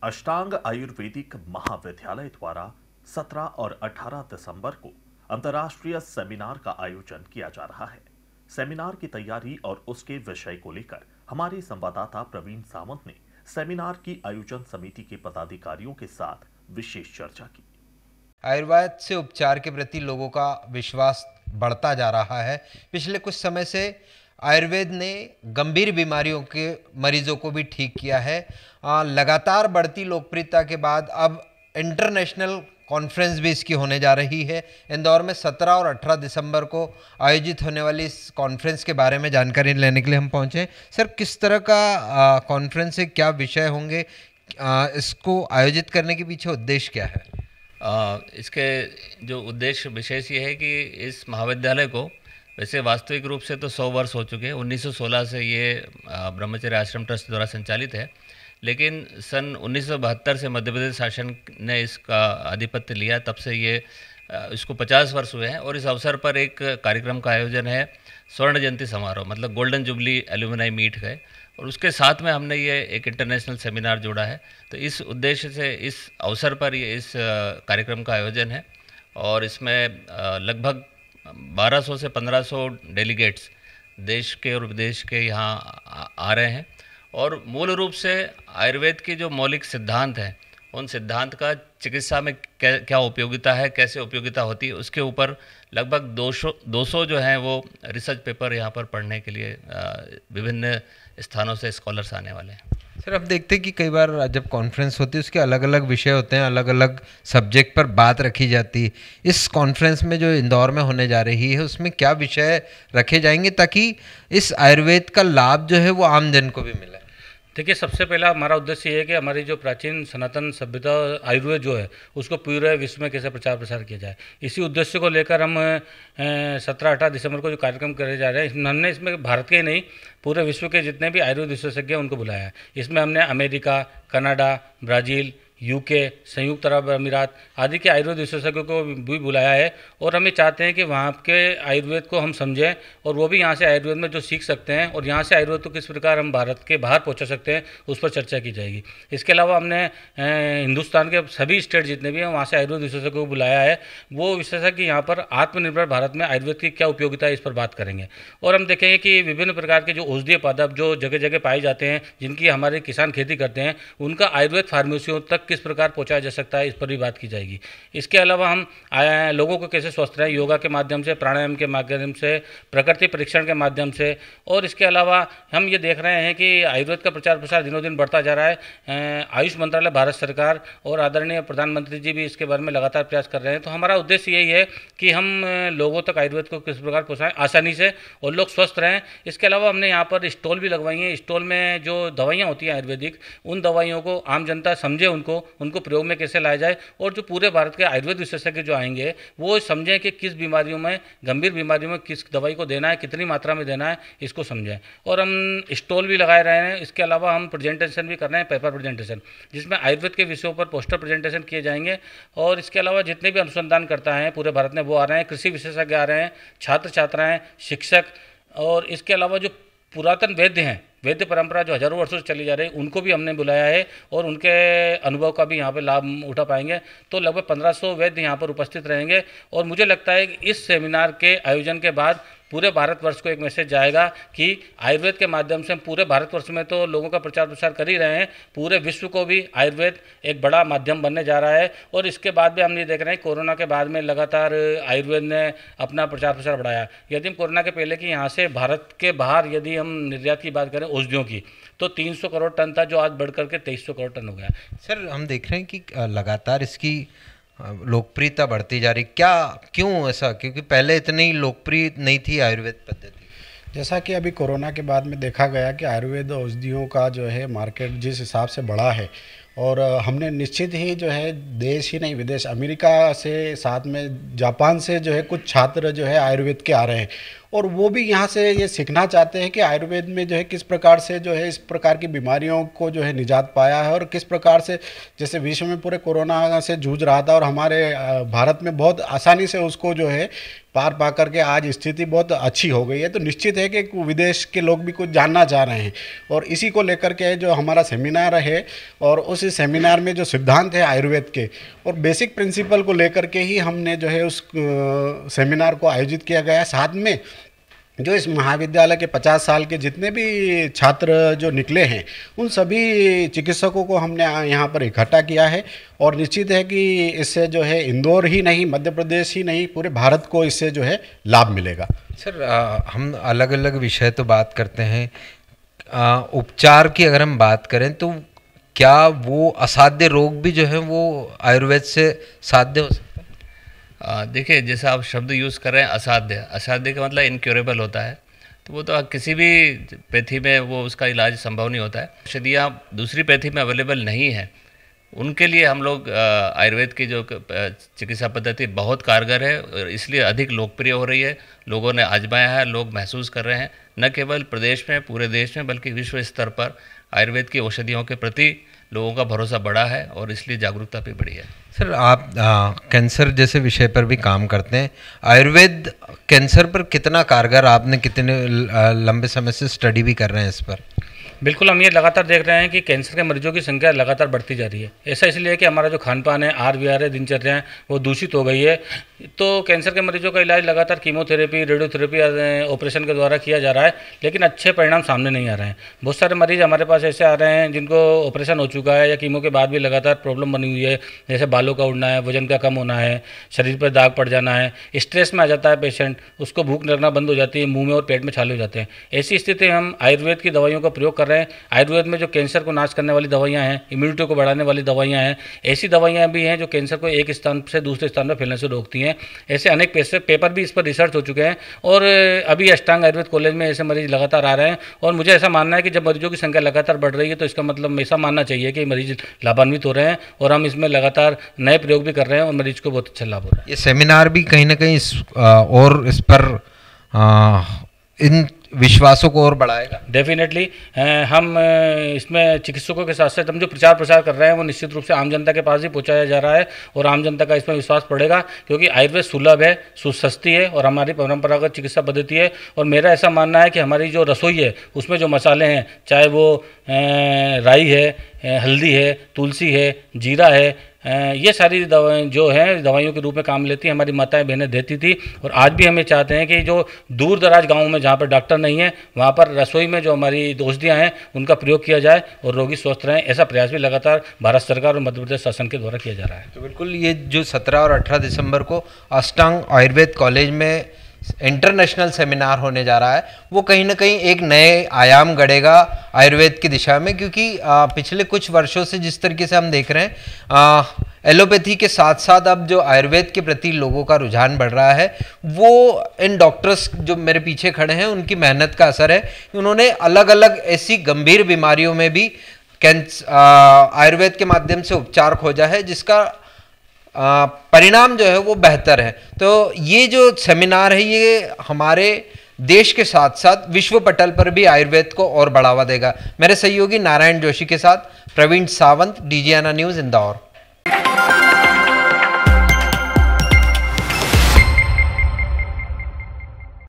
अष्टांग आयुर्वेदिक महाविद्यालय द्वारा 17 और 18 दिसंबर को अंतर्राष्ट्रीय सेमिनार का आयोजन किया जा रहा है। सेमिनार की तैयारी और उसके विषय को लेकर हमारे संवाददाता प्रवीण सावंत ने सेमिनार की आयोजन समिति के पदाधिकारियों के साथ विशेष चर्चा की। आयुर्वेद से उपचार के प्रति लोगों का विश्वास बढ़ता जा रहा है। पिछले कुछ समय से आयुर्वेद ने गंभीर बीमारियों के मरीजों को भी ठीक किया है। लगातार बढ़ती लोकप्रियता के बाद अब इंटरनेशनल कॉन्फ्रेंस भी इसकी होने जा रही है। इंदौर में 17 और 18 दिसंबर को आयोजित होने वाली इस कॉन्फ्रेंस के बारे में जानकारी लेने के लिए हम पहुंचे। सर, किस तरह का कॉन्फ्रेंस है, क्या विषय होंगे, इसको आयोजित करने के पीछे उद्देश्य क्या है? इसके जो उद्देश्य विशेष ये है कि इस महाविद्यालय को वैसे वास्तविक रूप से तो 100 वर्ष हो चुके हैं। 1916 से ये ब्रह्मचर्य आश्रम ट्रस्ट द्वारा संचालित है, लेकिन सन 1972 से मध्य प्रदेश शासन ने इसका आधिपत्य लिया, तब से ये इसको 50 वर्ष हुए हैं। और इस अवसर पर एक कार्यक्रम का आयोजन है, स्वर्ण जयंती समारोह, मतलब गोल्डन जुबली एल्यूमिनाई मीट है, और उसके साथ में हमने ये एक इंटरनेशनल सेमिनार जोड़ा है। तो इस उद्देश्य से इस अवसर पर ये इस कार्यक्रम का आयोजन है, और इसमें लगभग 1200 से 1500 डेलीगेट्स देश के और विदेश के यहाँ आ रहे हैं। और मूल रूप से आयुर्वेद के जो मौलिक सिद्धांत हैं, उन सिद्धांत का चिकित्सा में क्या उपयोगिता है, कैसे उपयोगिता होती है, उसके ऊपर लगभग 200 जो हैं वो रिसर्च पेपर यहाँ पर पढ़ने के लिए विभिन्न स्थानों से स्कॉलर्स आने वाले हैं। सर, अब देखते हैं कि कई बार जब कॉन्फ्रेंस होती है उसके अलग अलग विषय होते हैं, अलग अलग सब्जेक्ट पर बात रखी जाती है। इस कॉन्फ्रेंस में जो इंदौर में होने जा रही है उसमें क्या विषय रखे जाएंगे ताकि इस आयुर्वेद का लाभ जो है वो आम जन को भी मिले? देखिए, सबसे पहला हमारा उद्देश्य ये है कि हमारी जो प्राचीन सनातन सभ्यता आयुर्वेद जो है उसको पूरे विश्व में कैसे प्रचार प्रसार किया जाए, इसी उद्देश्य को लेकर हम 17-18 दिसंबर को जो कार्यक्रम करे जा रहे हैं, हमने इसमें भारत के ही नहीं पूरे विश्व के जितने भी आयुर्वेद विशेषज्ञ उनको बुलाया है। इसमें हमने अमेरिका, कनाडा, ब्राज़ील, यूके, संयुक्त अरब अमीरात आदि के आयुर्वेद विशेषज्ञों को भी बुलाया है। और हम ये चाहते हैं कि वहाँ के आयुर्वेद को हम समझें और वो भी यहाँ से आयुर्वेद में जो सीख सकते हैं और यहाँ से आयुर्वेद को किस प्रकार हम भारत के बाहर पहुँचा सकते हैं, उस पर चर्चा की जाएगी। इसके अलावा हमने हिंदुस्तान के सभी स्टेट जितने भी हैं वहाँ से आयुर्वेद विशेषज्ञों को बुलाया है। वो विशेषज्ञ यहाँ पर आत्मनिर्भर भारत में आयुर्वेद की क्या उपयोगिता है इस पर बात करेंगे। और हम देखेंगे कि विभिन्न प्रकार के जो औषधीय पदार्थ जो जगह जगह पाए जाते हैं, जिनकी हमारे किसान खेती करते हैं, उनका आयुर्वेद फार्मेसियों तक किस प्रकार पहुंचाया जा सकता है, इस पर भी बात की जाएगी। इसके अलावा हम लोगों को कैसे स्वस्थ रहें, योगा के माध्यम से, प्राणायाम के माध्यम से, प्रकृति परीक्षण के माध्यम से। और इसके अलावा हम ये देख रहे हैं कि आयुर्वेद का प्रचार प्रसार दिनों दिन बढ़ता जा रहा है। आयुष मंत्रालय, भारत सरकार और आदरणीय प्रधानमंत्री जी भी इसके बारे में लगातार प्रयास कर रहे हैं। तो हमारा उद्देश्य यही है कि हम लोगों तक आयुर्वेद को किस प्रकार पहुँचाएँ आसानी से और लोग स्वस्थ रहें। इसके अलावा हमने यहाँ पर स्टॉल भी लगवाई हैं। स्टॉल में जो दवाइयाँ होती हैं आयुर्वेदिक, उन दवाइयों को आम जनता समझे, उनको प्रयोग में कैसे लाया जाए, और जो पूरे भारत के आयुर्वेद विशेषज्ञ जो आएंगे वो समझें कि किस बीमारियों में, गंभीर बीमारियों में किस दवाई को देना है, कितनी मात्रा में देना है, इसको समझें। और हम स्टॉल भी लगाए रहे हैं। इसके अलावा हम प्रेजेंटेशन भी कर रहे हैं, पेपर प्रेजेंटेशन, जिसमें आयुर्वेद के विषयों पर पोस्टर प्रेजेंटेशन किए जाएंगे। और इसके अलावा जितने भी अनुसंधान करता है पूरे भारत में वो आ रहे हैं, कृषि विशेषज्ञ आ रहे हैं, छात्र छात्राएँ, शिक्षक, और इसके अलावा जो पुरातन वैद्य हैं, वैद्य परंपरा जो हजारों वर्षों से चली जा रही है, उनको भी हमने बुलाया है और उनके अनुभव का भी यहाँ पे लाभ उठा पाएंगे। तो लगभग 1500 वैद्य यहाँ पर उपस्थित रहेंगे। और मुझे लगता है कि इस सेमिनार के आयोजन के बाद पूरे भारतवर्ष को एक मैसेज जाएगा कि आयुर्वेद के माध्यम से हम पूरे भारतवर्ष में तो लोगों का प्रचार प्रसार कर ही रहे हैं, पूरे विश्व को भी आयुर्वेद एक बड़ा माध्यम बनने जा रहा है। और इसके बाद भी हम ये देख रहे हैं, कोरोना के बाद में लगातार आयुर्वेद ने अपना प्रचार प्रसार बढ़ाया। यदि हम कोरोना के पहले की यहाँ से भारत के बाहर यदि हम निर्यात की बात करें औषधियों की, तो 300 करोड़ टन था, जो आज बढ़कर के 2300 करोड़ टन हो गया। सर, हम देख रहे हैं कि लगातार इसकी लोकप्रियता बढ़ती जा रही, क्यों ऐसा? क्योंकि पहले इतनी लोकप्रिय नहीं थी आयुर्वेद पद्धति। जैसा कि अभी कोरोना के बाद में देखा गया कि आयुर्वेद औषधियों का जो है मार्केट जिस हिसाब से बढ़ा है, और हमने निश्चित ही जो है देश ही नहीं विदेश, अमेरिका से, साथ में जापान से जो है कुछ छात्र जो है आयुर्वेद के आ रहे हैं, और वो भी यहाँ से ये सीखना चाहते हैं कि आयुर्वेद में जो है किस प्रकार से जो है इस प्रकार की बीमारियों को जो है निजात पाया है, और किस प्रकार से जैसे विश्व में पूरे कोरोना से जूझ रहा था और हमारे भारत में बहुत आसानी से उसको जो है पार पा करके आज स्थिति बहुत अच्छी हो गई है। तो निश्चित है कि विदेश के लोग भी कुछ जानना चाह रहे हैं, और इसी को लेकर के जो हमारा सेमिनार है, और उस उस सेमिनार में जो सिद्धांत है आयुर्वेद के और बेसिक प्रिंसिपल को लेकर के ही हमने जो है उस सेमिनार को आयोजित किया गया। साथ में जो इस महाविद्यालय के 50 साल के जितने भी छात्र जो निकले हैं उन सभी चिकित्सकों को हमने यहाँ पर इकट्ठा किया है और निश्चित है कि इससे जो है इंदौर ही नहीं, मध्य प्रदेश ही नहीं, पूरे भारत को इससे जो है लाभ मिलेगा। सर हम अलग अलग विषय तो बात करते हैं, उपचार की अगर हम बात करें तो क्या वो असाध्य रोग भी जो है वो आयुर्वेद से साध्य हो सकता है? देखिए, जैसा आप शब्द यूज़ कर रहे हैं असाध्य, असाध्य का मतलब इनक्योरेबल होता है, तो वो तो किसी भी पैथी में वो उसका इलाज संभव नहीं होता है। औषधियाँ दूसरी पैथी में अवेलेबल नहीं है, उनके लिए हम लोग आयुर्वेद की जो चिकित्सा पद्धति बहुत कारगर है और इसलिए अधिक लोकप्रिय हो रही है। लोगों ने आजमाया है, लोग महसूस कर रहे हैं, न केवल प्रदेश में, पूरे देश में, बल्कि विश्व स्तर पर आयुर्वेद की औषधियों के प्रति लोगों का भरोसा बढ़ा है और इसलिए जागरूकता भी बढ़ी है। सर आप कैंसर जैसे विषय पर भी काम करते हैं, आयुर्वेद कैंसर पर कितना कारगर, आपने कितने लंबे समय से स्टडी भी कर रहे हैं इस पर? बिल्कुल, हम ये लगातार देख रहे हैं कि कैंसर के मरीजों की संख्या लगातार बढ़ती जा रही है। ऐसा इसलिए कि हमारा जो खान पान है, आहार-विहार है, दिनचर्या है, वो दूषित हो गई है। तो कैंसर के मरीजों का इलाज लगातार कीमोथेरेपी, रेडियोथेरेपी, ऑपरेशन के द्वारा किया जा रहा है, लेकिन अच्छे परिणाम सामने नहीं आ रहे हैं। बहुत सारे मरीज हमारे पास ऐसे आ रहे हैं जिनको ऑपरेशन हो चुका है या कीमो के बाद भी लगातार प्रॉब्लम बनी हुई है, जैसे बालों का उड़ना है, वजन का कम होना है, शरीर पर दाग पड़ जाना है, स्ट्रेस में आ जाता है पेशेंट, उसको भूख लगना बंद हो जाती है, मुँह में और पेट में छाले हो जाते हैं। ऐसी स्थिति में हम आयुर्वेद की दवाइयों का प्रयोग कर रहे हैं। आयुर्वेद में जो कैंसर को नाश करने वाली दवाइयाँ हैं, इम्यूनिटी को बढ़ाने वाली दवाइयाँ हैं, ऐसी दवाइयाँ भी हैं जो कैंसर को एक स्थान से दूसरे स्थान पर फैलने से रोकती हैं। ऐसे अनेक पेपर भी इस पर रिसर्च हो चुके हैं और अभी अष्टांग आयुर्वेद कॉलेज में ऐसे मरीज लगातार आ रहे हैं और मुझे ऐसा मानना है कि जब मरीजों की संख्या लगातार बढ़ रही है तो इसका मतलब ऐसा मानना चाहिए कि मरीज लाभान्वित हो रहे हैं और हम इसमें लगातार नए प्रयोग भी कर रहे हैं और मरीज को बहुत अच्छा लाभ हो रहा है। ये सेमिनार भी कहीं ना कहीं और इस पर इन विश्वासों को और बढ़ाएगा। डेफिनेटली हम इसमें चिकित्सकों के साथ साथ हम जो प्रचार प्रसार कर रहे हैं वो निश्चित रूप से आम जनता के पास ही पहुंचाया जा रहा है और आम जनता का इसमें विश्वास बढ़ेगा, क्योंकि आयुर्वेद सुलभ है, सस्ती है और हमारी परंपरागत चिकित्सा पद्धति है। और मेरा ऐसा मानना है कि हमारी जो रसोई है उसमें जो मसाले हैं, चाहे वो राई है, हल्दी है, तुलसी है, जीरा है, ये सारी दवाएं जो हैं दवाइयों के रूप में काम लेती हैं, हमारी माताएं बहनें देती थी और आज भी हमें चाहते हैं कि जो दूर दराज गाँवों में जहाँ पर डॉक्टर नहीं है वहाँ पर रसोई में जो हमारी औषधियाँ हैं उनका प्रयोग किया जाए और रोगी स्वस्थ रहें। ऐसा प्रयास भी लगातार भारत सरकार और मध्य प्रदेश शासन के द्वारा किया जा रहा है। तो बिल्कुल, ये जो 17 और 18 दिसंबर को अष्टांग आयुर्वेद कॉलेज में इंटरनेशनल सेमिनार होने जा रहा है, वो कहीं ना कहीं एक नए आयाम गढ़ेगा आयुर्वेद की दिशा में, क्योंकि पिछले कुछ वर्षों से जिस तरीके से हम देख रहे हैं एलोपैथी के साथ साथ अब जो आयुर्वेद के प्रति लोगों का रुझान बढ़ रहा है, वो इन डॉक्टर्स जो मेरे पीछे खड़े हैं उनकी मेहनत का असर है। उन्होंने अलग अलग ऐसी गंभीर बीमारियों में भी आयुर्वेद के माध्यम से उपचार खोजा है, जिसका परिणाम जो है वो बेहतर है। तो ये जो सेमिनार है ये हमारे देश के साथ साथ विश्व पटल पर भी आयुर्वेद को और बढ़ावा देगा। मेरे सहयोगी नारायण जोशी के साथ प्रवीण सावंत, डीजीएनआर न्यूज़, इंदौर।